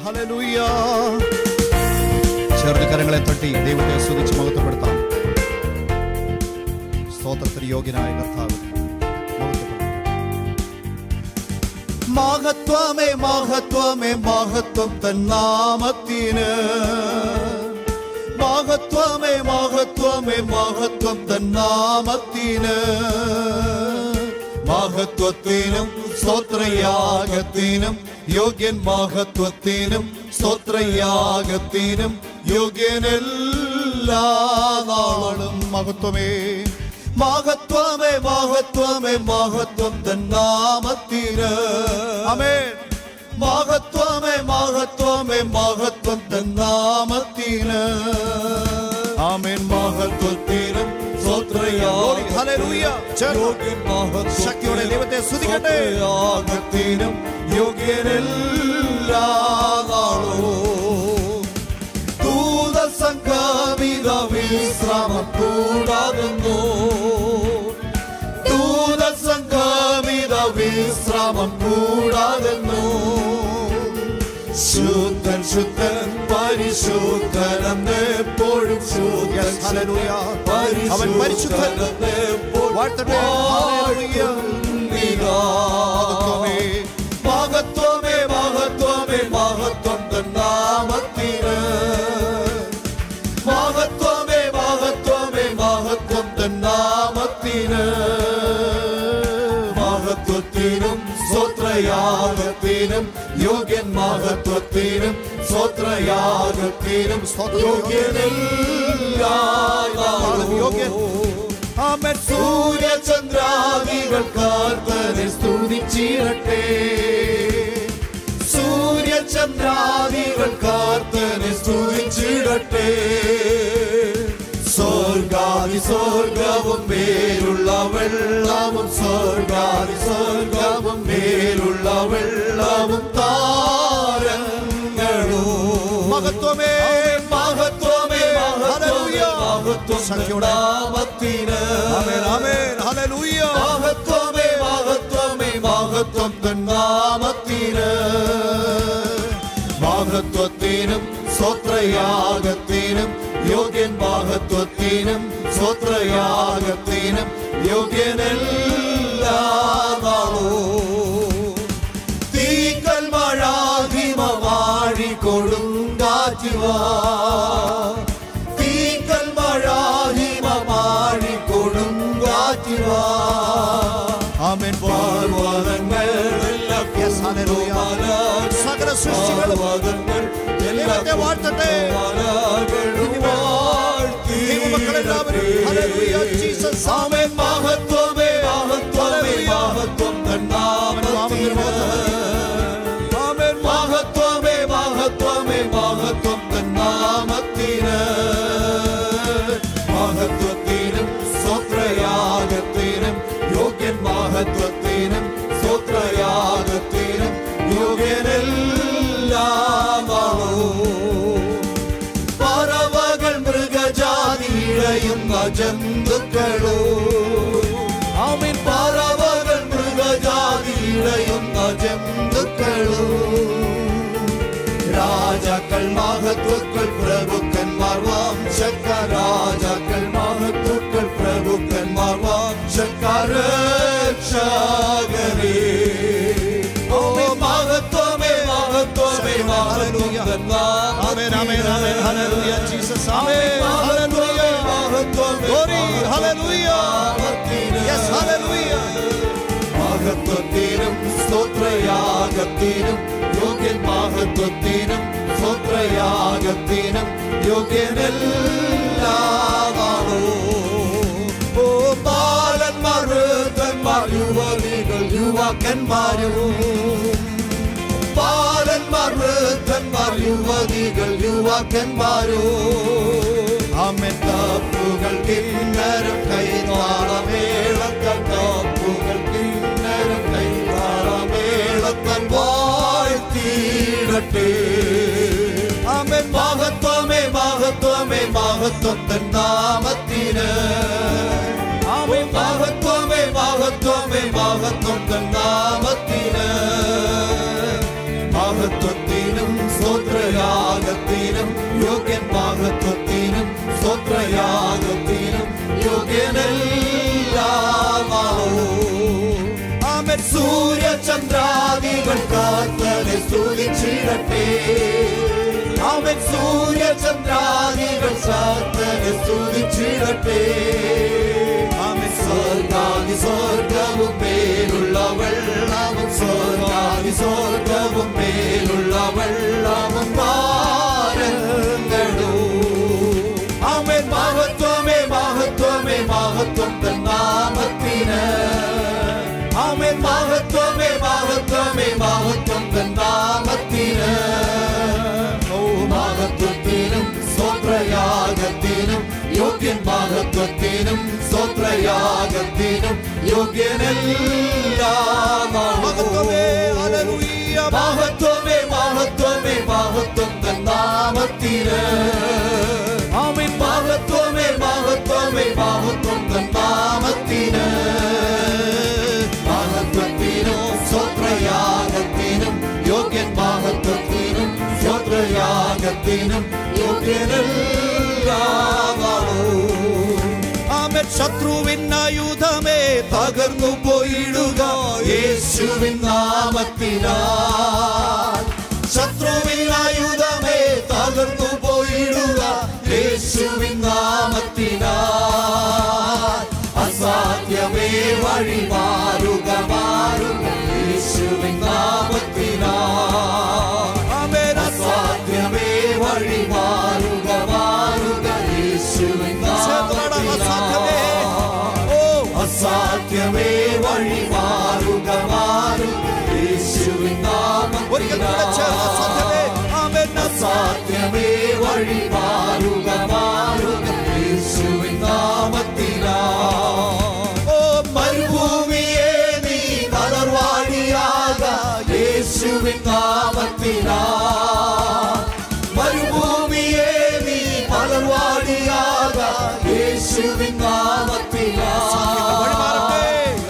Hallelujah. ചേർന്ന് കരങ്ങളെ തട്ടി ദൈവത്തെ സ്തുതിച്ച് മഹത്വപ്പെടുത്താം. സ്തോത്രത്തിന് യോഗ്യനായ കർത്താവ് മഹത്വമേ മഹത്വമേ മഹത്വം തന്നാമത്തിന്. മഹത്വമേ മഹത്വമേ മഹത്വം തന്നാമത്തിന്. മഹത്വത്തിനും സ്തോത്രയാഗത്തിനും യോഗ്യൻ. മഹത്വത്തിനും സ്തോത്രയാഗത്തിനും യോഗ്യൻ എല്ലാ നാളും. മഹത്വമേ മഹത്വമേ മഹത്വമേ മഹത്വം തന്നാമത്തിന്. ആമേൻ. മഹത്വമേ മഹത്വമേ മഹത്വം തന്നാമത്തിന്. ആമേൻ. മഹത്വത്തിനും സ്തോത്രയാഗത്തിനും ഹല്ലേലൂയ. ശക്തിയോടെ ദൈവത്തെ സ്തുതിക്കട്ടെ. യാഗത്തിനും യോഗ്യനെല്ലാ നാളും. ദൂതസംഗമിത വിശ്രാമം കൂടാകുന്നു. ദൂതസംഗമിത വിശ്രാമം കൂടാകുന്നു. ശുദ്ധൻ ശുദ്ധൻ പരിശുദ്ധൻ എപ്പോഴും ശുദ്ധൻ. അവൻ പരിശുദ്ധൻ. വാഴ്ത്തട്ടെ. മഹത്വമേ മഹത്വമേ മഹത്വം തന്നാമത്തിന്. മഹത്വമേ മഹത്വമേ മഹത്വം തന്നാമത്തിന്. മഹത്വത്തിനും സ്തോത്രയാഗത്തിനും യോഗ്യൻ. മഹത്വത്തിനും സ്തോത്രയാഗത്തിനും യോഗ്യനെല്ലാ നാളും യോഗ്യൻ. ആമേൻ. സൂര്യചന്ദ്രാദികൾ കർത്തനെ സ്തുതിച്ചിടട്ടെ. സൂര്യചന്ദ്രാദികൾ കർത്തനെ സ്തുതിച്ചിടട്ടെ. സ്വർഗാദി സ്വർഗവും മേലുള്ള വെള്ളവും. സ്വർഗാദി സ്വർഗവും മേലുള്ള വെള്ളവും താരങ്ങളും. മഹത്വമേ മഹത്വമേ മഹത്വം നാമത്തിന്. ഹല്ലേലൂയ. മഹത്വമേ മഹത്വമേ മഹത്വം തന്നാമത്തിന്. മഹത്വത്തിനും സ്തോത്രയാഗത്തിനും യോഗ്യൻ. മഹത്വത്തിനും സ്തോത്രയാഗത്തിനും യോഗ്യനെല്ലാ നാളും. തീക്കൽ മഴ ഹിമവാഴി കൊടുങ്കാറ്റുവാ. തീക്കൽ മഴ ഹിമവാഴി കൊടുങ്കാറ്റുവാ. ആമേൻ. പർവ്വതങ്ങൾ സകല സൃഷ്ടികളും ദൈവത്തെ വാഴ്ത്തട്ടെ. ആമേൻ. മഹത്വമേ മഹത്വമേ മഹത്വം തന്നാമത്തിന്. ആമേൻ. മഹത്വമേ മഹത്വമേ മഹത്വം തന്നാമത്തിന്. മഹത്വത്തിനും സ്തോത്രയാഗത്തിനും യോഗ്യൻ. മഹത്വത്തിനും സ്തോത്രയാഗത്തിനും യോഗ്യനെല്ലാ നാളും. പറവകൾ മൃഗജാതിയിഴയുന്ന ജന്തുക്കളോ. ആമേൻ. പറവകൾ മൃഗജാതിയിഴയുന്ന ജന്തുക്കളോ. രാജാക്കൾ മഹത്വക്കൾ പ്രഭുക്കന്മാർ വംശക്കാർ. രാജാക്കൾ മഹത്വക്കൾ പ്രഭുക്കന്മാർ വംശക്കാർ. രക്ഷകരേ ഓ മഹത്വമേ മഹത്വമേ മഹത്വം. ആമേൻ ആമേൻ ആമേൻ. ഹല്ലേലൂയ ജീസസ്. ആമേൻ. ഹല്ലേലൂയ. മഹത്വമേ ഗ്ലോറി. ഹല്ലേലൂയ. യെസ് ഹല്ലേലൂയ. മഹത്വത്തിനും സ്തോത്രയാഗത്തിനും യോഗ്യൻ. മഹത്വത്തിനും സ്തോത്രയാഗത്തിനും യോഗ്യനെല്ലാ നാളും. ഓ ബാലന്മാർ വൃദ്ധന്മാർ യുവതികൾ യുവാക്കന്മാരും. ബാലന്മാർ വൃദ്ധന്മാർ യുവതികൾ യുവാക്കന്മാരും. ആമേൻ. തപ്പുകൾ കിന്നരം കൈതാളമേളത്തൻ. തപ്പുകൾ കിന്നരം കൈതാളമേളത്തൻ വാഴ്ത്തിയിടട്ടെ. ആമേൻ. മഹത്വമേ മഹത്വമേ മഹത്വം തന്നാമത്തിന്. ആമേൻ. മഹത്വമേ മഹത്വമേ മഹത്വം തന്നാമത്തിന്. മഹത്വത്തിനും ചന്ദ്രാദികൾ കർത്തനെ സ്തുതിച്ചിടട്ടെ. അവൻ സൂര്യചന്ദ്രാദികൾ കർത്തനെ സ്തുതിച്ചിടട്ടെ. അവൻ സ്വർഗാദി സ്വർഗവും മേലുള്ളവൾ, അവൻ സ്വർഗാദി സ്വർഗവും മേലുള്ളവൾ, അവൻ താരങ്ങളോ. അവൻ മഹത്വമേ മഹത്വമേ മഹത്വം തൻ നാമത്തിന്. അവൻ മഹത്വമേ മഹത്വമേ മഹത്വം തൻ നാമത്തിന്. ഓ മഹത്വത്തിനും സ്തോത്രയാഗത്തിനും യോഗ്യൻ, മഹത്വത്തിനും സ്തോത്രയാഗത്തിനും യോഗ്യനെല്ലാം. മഹത്വമേ ഹല്ലേലൂയ, മഹത്വമേ മഹത്വമേ മഹത്വം തൻ നാമത്തിന്. ആമേൻ. മഹത്വമേ മഹത്വമേ മഹത്വം തൻ നാമത്തിന്. മഹത്വത്തിനും സ്തോത്രയാഗത്തിനും യോഗ്യൻ, മഹത്വത്തിനും സ്തോത്രയാഗത്തിനും യോഗ്യനെല്ലാമാണോ. ആമേൻ. ശത്രുവിൻ ആയുധമേ തകർന്നു പോയിടുക യേശുവിൻ നാമത്തിനാൽ. ശത്രുവിൻ ആയുധമേ തകർന്നു പോയിടുക യേശുവിൻ നാമത്തിനാൽ. അസാധ്യമേ വഴി മാറുക മാറുക യേശുവിൻ നാമത്തിനാൽ. ആമേൻ. അസാധ്യമേ വഴി മാറുക മാറുക യേശുവിൻ നാമത്തിനാൽ. ഓ അസാധ്യമേ വഴി മാറുക മാറുക യേശുവിൻ നാമത്തിനാൽ. അസാധ്യമേ വഴി മാറുക മാറുക യേശുവിൻ നാമത്തിനാൽ. ഓ മരുഭൂമിയെ നീ മലർവാടിയാക യേശുവിൻ നാമത്തിനാൽ. മരുഭൂമിയെ നീ മലർവാടിയാക യേശുവിൻ നാമത്തിനാൽ.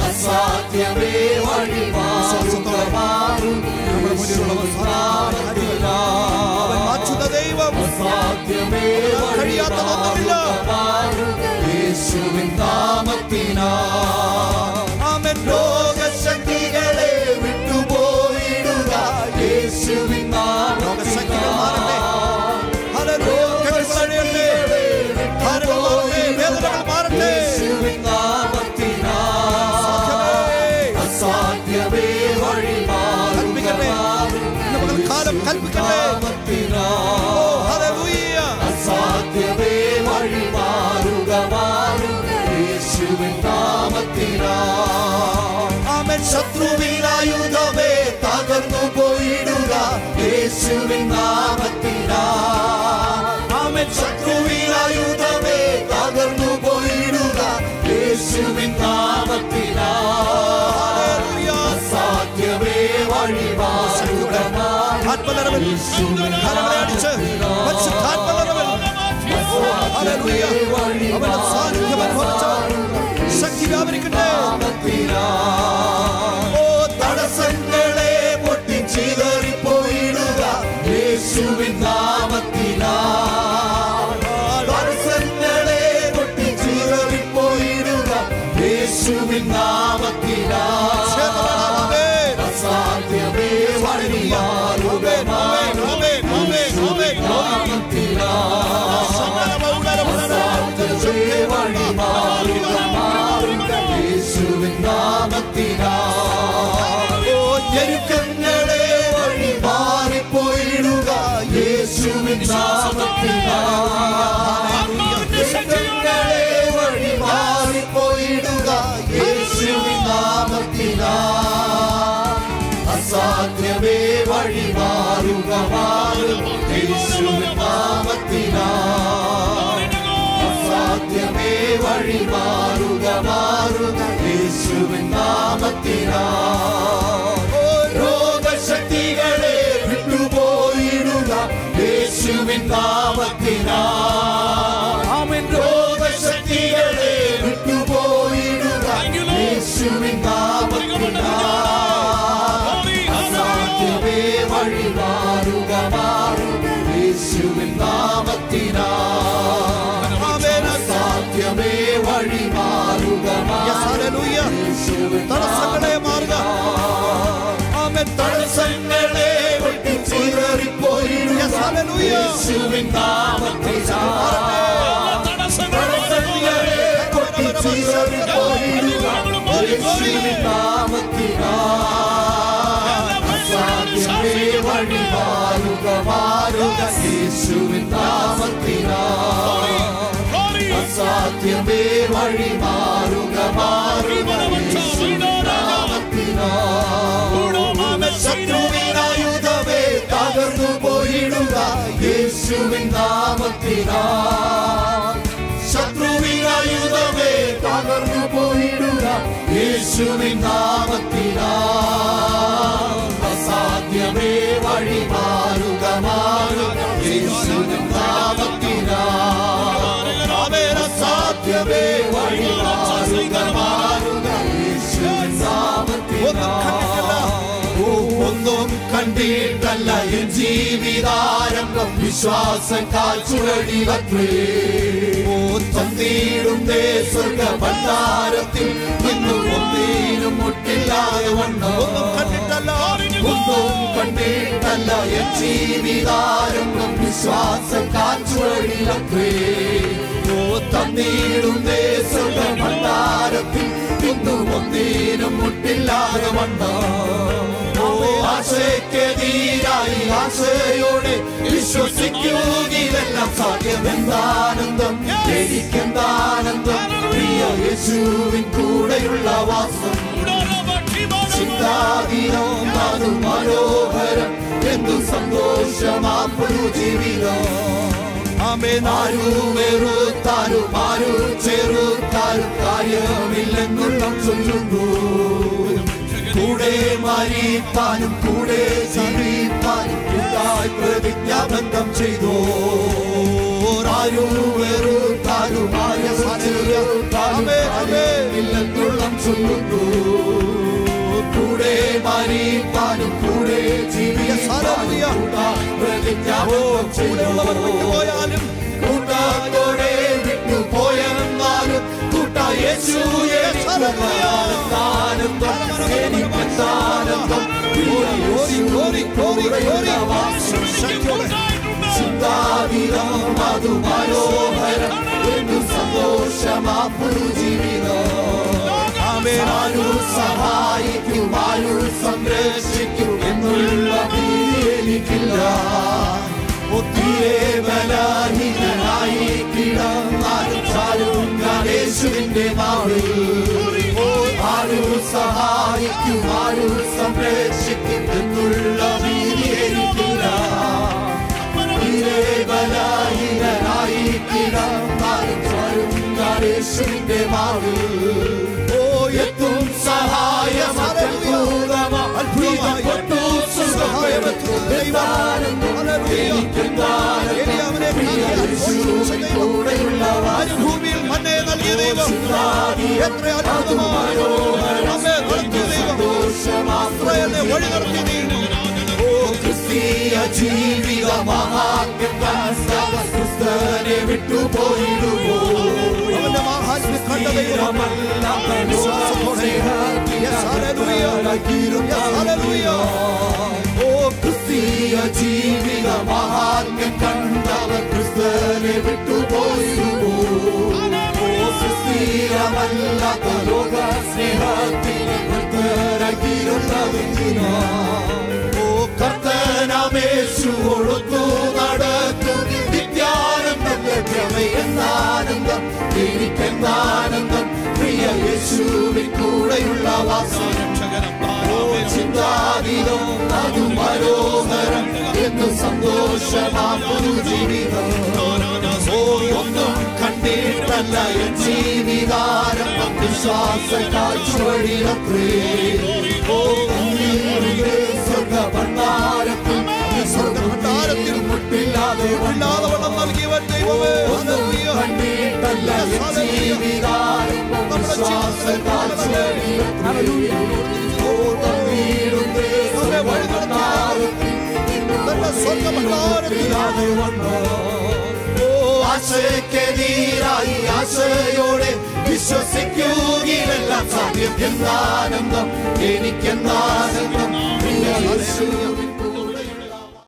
അസാധ്യമേ വഴി മാറുക മാറുക യേശുവിൻ നാമത്തിനാൽ. അസാധ്യമേ വഴി മാറുക മാറുക യേശുവിൻ നാമത്തിനാൽ. ആമേൻ. ലോകശക്തികളെ വിട്ടുപോയിടുക യേശുവിൻ നാമത്തിനാൽ. യേശുവിൻ നാമത്തിനാൽ. അസാധ്യമേ വഴി മാറുക മാറുക അസാധ്യമേ വഴി മാറുക മാറുക യേശുവിൻ നാമത്തിനാൽ. ആമേൻ. ശത്രുവിൻ ആയുധമേ തകർന്നു പോയിടുക യേശുവിൻ നാമത്തിനാൽ. ആമേൻ. ശത്രുവിൻ ആയുധമേ തകർന്നു പോയിടുക യേശുവിൻ നാമത്തിനാൽ. അസാധ്യമേ വഴി മാറുക മാറുക യേശുവിൻ നാമത്തിനാൽ. ഓ തടസ്സങ്ങളെ പൊട്ടിച്ചിതറിപ്പോയിടുക യേശുവിൻ നാമത്തിനാൽ. തടസ്സങ്ങളെ പൊട്ടിച്ചിതറിപ്പോയിടുക യേശുവിൻ നാമത്തിനാൽ. അസാധ്യമേ വഴി മാറുക മാറുക യേശുവിൻ നാമത്തിനാൽ. അസാധ്യമേ വഴി മാറുക മാറുക യേശുവിൻ നാമത്തിനാൽ. ഓ ഞെരുക്കങ്ങളെ വഴി മാറിപ്പോയിടുക യേശുവിൻ നാമത്തിനാൽ. ഞെരുക്കങ്ങളെ വഴി മാറിപ്പോയിടുക യേശുവിൻ നാമത്തിനാൽ. അസാധ്യമേ വഴി മാറുക മാറുക യേശുവിൻ നാമത്തിനാൽ. അസാധ്യമേ വഴി മാറുക മാറുക യേശുവിൻ നാമത്തിനാൽ. രോഗശക്തികളെ വിട്ടുപോയിടുക യേശുവിൻ നാമത്തിനാൽ. ആമേൻ. രോഗശക്തികളെ വിട്ടുപോയിടുക യേശുവിൻ നാമത്തിനാൽ. അസാധ്യമേ വഴി മാറുക മാറുക യേശുവിൻ നാമത്തിനാൽ. അസാധ്യമേ വഴി മാറുക മാറുക യേശുവിൻ നാമത്തിനാൽ. തടസ്സങ്ങളെ വെട്ടിച്ചിതറിപ്പോയിടുക യേശുവിൻ നാമത്തിനാ അസാധ്യമേ വഴി മാറുക മാറുക യേശുവിൻ നാമത്തിനാ അസാധ്യമേ വഴി മാറുക മാറുക യേശുവിൻ നാമത്തിനാ ശത്രുവിനായുധമേ തകർന്നു പോയിടുക യേശുവിൻ നാമത്തിനാ ശത്രുവിനായുധമേ തകർന്നു പോയിടുക യേശുവിൻ നാമത്തിനാ അസാധ്യമേ വഴി മാറുക മാറുക യേശുവിൻ നാമത്തിനാ അസാധ്യമേ വഴി മാറുക മാറുക യേശുവിൻ നാമത്തിനാ ഒന്നും കണ്ടിട്ടല്ല എൻ ജീവിതാരംഭം വിശ്വാസം കാൽച്ചുവടിലത്രേ തന്നീടുന്നേ സ്വർഗ ഭണ്ഡാരത്തിൽ ഇന്നും ഒന്നിനും മുട്ടില്ലാതെ വണ്ണം ഒന്നും കണ്ടിട്ടല്ല എൻ ജീവിതാരംഭം വിശ്വാസം കാൽച്ചുവടിലത്രേ തന്നീടുന്നേ സ്വർഗ ഭണ്ഡാരത്തിൽ ഇന്നും ഒന്നിനും മുട്ടില്ലാതെ വണ്ണം ആശയ്ക്കെതിരായി ആശയോടെ വിശ്വസിക്കുകയിലെല്ലാം സാധ്യമെന്താനന്ദം എനിക്കെന്താനന്ദം പ്രിയ യേശുവിൻ കൂടെയുള്ള വാസം ചിന്താതീനം അത് മനോഹരം എന്തു സന്തോഷമാപ്പൊരു ജീവിതം ആരു വെറുത്താലും ആരു ചെറുത്താലും കാര്യമില്ലെന്നുള്ള ചൊല്ലുന്നു കൂടെ മരിപ്പാനും കൂടെ ജീവിപ്പാനും കൂട്ടായി പ്രതിജ്ഞാബന്ധം ചെയ്തു ആരു വെറുത്താലും ആരു ചെറുത്താലും ചൊല്ലുന്നു കൂടെ മരിപ്പാനും കൂടെ ജീവിപ്പാനും പ്രതിജ്ഞാബന്ധം ചെയ്തു കൂട്ടത്തോടെ വിട്ടുപോയെന്നാലും കൂട്ട യേശു ചിന്താതീരം അതു മനോഹരം എന്തു സന്തോഷമാപ്പൊരു ജീവിതം ആരു സഹായിക്കും ആരു സംരക്ഷിക്കും എന്നുള്ള ഭീതി എനിക്കില്ല ഒത്തിരെ ബലഹീനനായി കിടന്നാലും ചാലും ഞാൻ യേശുവിന്റെ നാളിൽ ആരു സഹായിക്കും ആരു സംരക്ഷിക്കും എന്നുള്ള ഭീതി എനിക്കില്ല ഒത്തിരെ ബലഹീനനായി കിടന്നാലും ചാലും ഞാൻ യേശുവിന്റെ നാളിൽ എത്തും സഹായം അത്ഭുതപ്പെട്ടു ഭൂമിയിൽ മന്നയെ നൽകിയ ദൈവം എത്ര അത്ഭുതമായോ വഴി നടത്തിയ ദൈവം ക്രിസ്തീയ ജീവിത മഹാത്മ്യം ക്രിസ്തനെ വിട്ടുപോയിടുമോ അവന്റെ മഹാത്മ്യം കണ്ട ദൈവമല്ല ക്രിസ്തീയ ജീവിത മഹാത്മ്യം കണ്ടവർ ക്രിസ്തനെ വിട്ടുപോയിടുമോ ക്രിസ്തീയമല്ലാത്ത ലോക സ്നേഹത്തിന് കർത്തനാക്കിയിരുന്നതെങ്കിനോ കർത്തനാമേശു ഒഴുത്തു നടക്കും നിത്യാനന്ദം ലഭ്യമയെന്നാനന്ദം എനിക്കെന്നാനന്ദം പ്രിയ യേശുവിൻ കൂടെയുള്ള വാസം ചിന്താതീതം അതു മനോഹരം എന്ന് സന്തോഷമാപ്പൊരു ജീവിതം ഒന്നും കണ്ടിട്ടല്ല എൻ ജീവിതാരംഭം വിശ്വാസ കാഴ്ചവഴിയത്രേ സ്വർഗ ഭണ്ഡാരത്തിൽ മുട്ടില്ലാതെ വണ്ണം നൽകിയവൻ ദൈവമേ കണ്ടിട്ടല്ല എൻ ജീവിതാരംഭം വിശ്വാസ കാഴ്ചവഴിയത്രേ ആശയ്ക്കെതിരായി ആശയോടെ വിശ്വസിക്കുകയിലെല്ലാം സാധ്യം എന്താനന്ദം എനിക്കെന്താനന്ദം